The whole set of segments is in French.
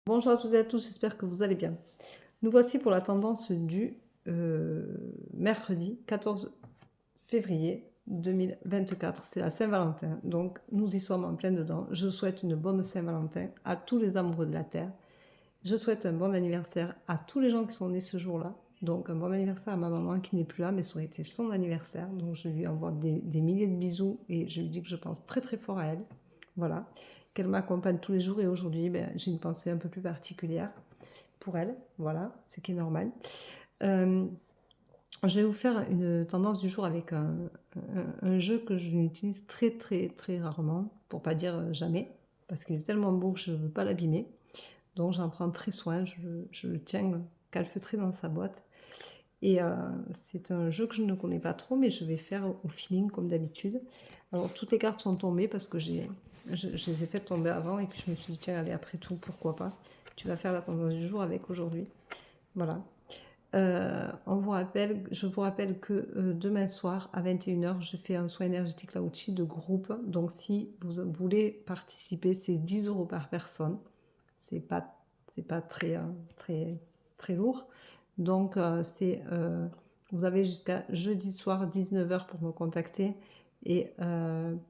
Bonjour à toutes et à tous, j'espère que vous allez bien. Nous voici pour la tendance du mercredi 14 février 2024. C'est la Saint-Valentin, donc nous y sommes en plein dedans. Je souhaite une bonne Saint-Valentin à tous les amoureux de la Terre. Je souhaite un bon anniversaire à tous les gens qui sont nés ce jour-là. Donc un bon anniversaire à ma maman qui n'est plus là, mais ça aurait été son anniversaire. Donc je lui envoie des milliers de bisous et je lui dis que je pense très très fort à elle. Voilà, qu'elle m'accompagne tous les jours et aujourd'hui j'ai une pensée un peu plus particulière pour elle. Voilà, ce qui est normal. Euh, je vais vous faire une tendance du jour avec un jeu que je n'utilise très très très rarement, pour pas dire jamais, parce qu'il est tellement beau que je ne veux pas l'abîmer. Donc j'en prends très soin, je le tiens calfeutré dans sa boîte. Et c'est un jeu que je ne connais pas trop, mais je vais faire au feeling comme d'habitude. Alors toutes les cartes sont tombées parce que je les ai faites tomber avant et puis je me suis dit tiens allez après tout pourquoi pas. Tu vas faire la tendance du jour avec aujourd'hui. Voilà. Je vous rappelle que demain soir à 21h, je fais un soin énergétique Lao-Chi de groupe. Donc si vous voulez participer, c'est 10 € par personne. C'est pas très, très lourd. Donc vous avez jusqu'à jeudi soir 19h pour me contacter et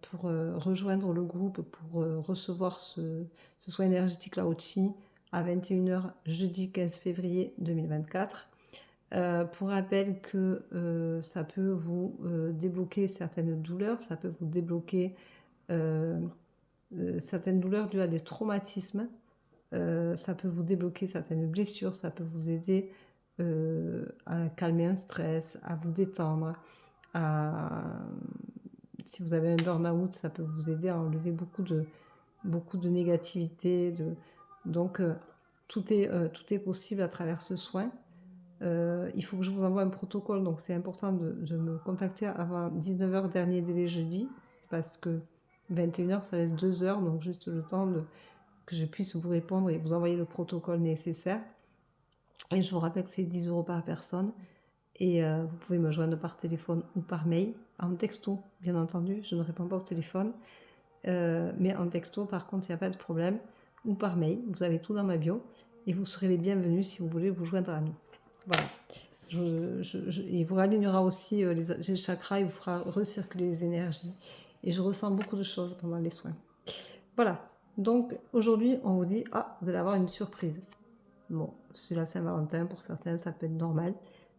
pour rejoindre le groupe pour recevoir ce soin énergétique Lao-Chi à 21h jeudi 15 février 2024. Pour rappel que ça peut vous débloquer certaines douleurs, ça peut vous débloquer certaines douleurs dues à des traumatismes, ça peut vous débloquer certaines blessures, ça peut vous aider à calmer un stress, à vous détendre, si vous avez un burn-out, ça peut vous aider à enlever beaucoup de négativité. Donc tout est possible à travers ce soin. Il faut que je vous envoie un protocole, donc c'est important de me contacter avant 19h dernier délai jeudi, parce que 21h ça laisse 2 heures, donc juste le temps que je puisse vous répondre et vous envoyer le protocole nécessaire. Et je vous rappelle que c'est 10 € par personne et vous pouvez me joindre par téléphone ou par mail, en texto bien entendu, je ne réponds pas au téléphone, mais en texto par contre il n'y a pas de problème, ou par mail, vous avez tout dans ma bio et vous serez les bienvenus si vous voulez vous joindre à nous. Voilà. Il vous ralignera aussi les chakras, il vous fera recirculer les énergies. Et je ressens beaucoup de choses pendant les soins. Voilà. Donc aujourd'hui, on vous dit, ah, vous allez avoir une surprise. Bon, c'est la Saint-Valentin, pour certains, ça peut être normal.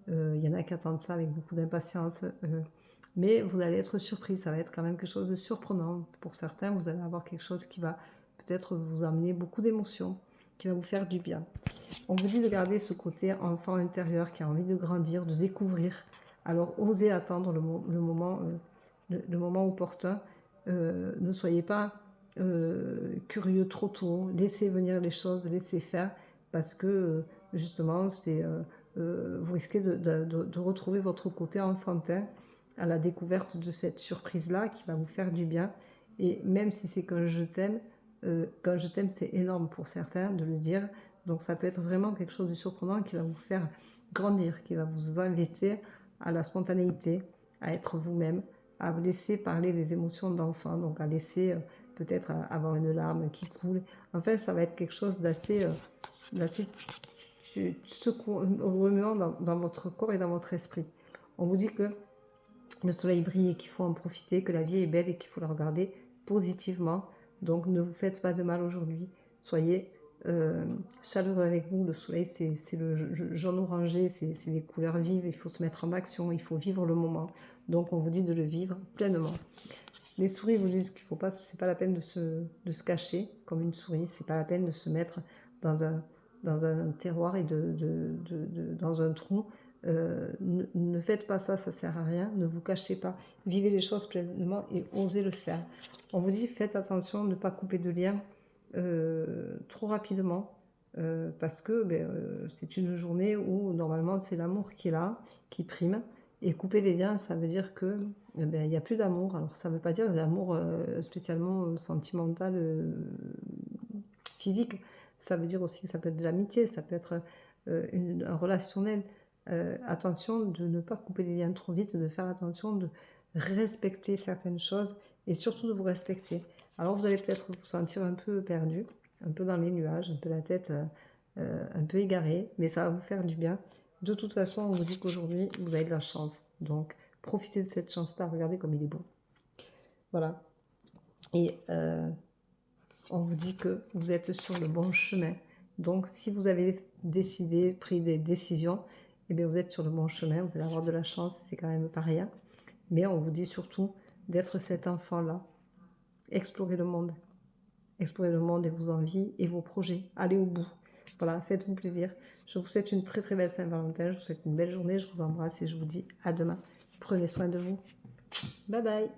Il y en a qui attendent ça avec beaucoup d'impatience. Mais vous allez être surpris, ça va être quand même quelque chose de surprenant. Pour certains, vous allez avoir quelque chose qui va peut-être vous amener beaucoup d'émotions, qui va vous faire du bien. On vous dit de garder ce côté enfant intérieur qui a envie de grandir, de découvrir. Alors osez attendre le moment opportun. Ne soyez pas curieux trop tôt. Laissez venir les choses, laissez faire, parce que justement, vous risquez de retrouver votre côté enfantin à la découverte de cette surprise-là qui va vous faire du bien. Et même si c'est qu'un je t'aime, c'est énorme pour certains de le dire. Donc ça peut être vraiment quelque chose de surprenant qui va vous faire grandir, qui va vous inviter à la spontanéité, à être vous-même, à vous laisser parler les émotions d'enfant, donc à laisser peut-être avoir une larme qui coule. Enfin, ça va être quelque chose d'assez remuant dans votre corps et dans votre esprit. On vous dit que le soleil brille et qu'il faut en profiter, que la vie est belle et qu'il faut la regarder positivement. Donc ne vous faites pas de mal aujourd'hui. Soyez chaleureux avec vous. Le soleil, c'est le jaune orangé, c'est les couleurs vives. Il faut se mettre en action, il faut vivre le moment. Donc on vous dit de le vivre pleinement. Les souris vous disent qu'il faut pas, c'est pas la peine de se cacher comme une souris. C'est pas la peine de se mettre dans un terroir et dans un trou. Ne faites pas ça, ça sert à rien. Ne vous cachez pas. Vivez les choses pleinement et osez le faire. On vous dit faites attention de ne pas couper de lien trop rapidement, parce que c'est une journée où normalement c'est l'amour qui est là, qui prime. Et couper les liens, ça veut dire que il n'y a plus d'amour. Alors ça ne veut pas dire de l'amour spécialement sentimental, physique. Ça veut dire aussi que ça peut être de l'amitié, ça peut être un relationnel. Attention de ne pas couper les liens trop vite, de faire attention de respecter certaines choses et surtout de vous respecter. Alors vous allez peut-être vous sentir un peu perdu, un peu dans les nuages, un peu la tête un peu égarée, mais ça va vous faire du bien. De toute façon, on vous dit qu'aujourd'hui, vous avez de la chance. Donc, profitez de cette chance-là. Regardez comme il est beau. Voilà. Et on vous dit que vous êtes sur le bon chemin. Donc, si vous avez décidé, pris des décisions, eh bien, vous êtes sur le bon chemin. Vous allez avoir de la chance. C'est quand même pas rien. Mais on vous dit surtout d'être cet enfant-là. Explorer le monde. Explorer le monde et vos envies et vos projets. Allez au bout. Voilà, faites-vous plaisir. Je vous souhaite une très très belle Saint-Valentin. Je vous souhaite une belle journée. Je vous embrasse et je vous dis à demain. Prenez soin de vous. Bye bye.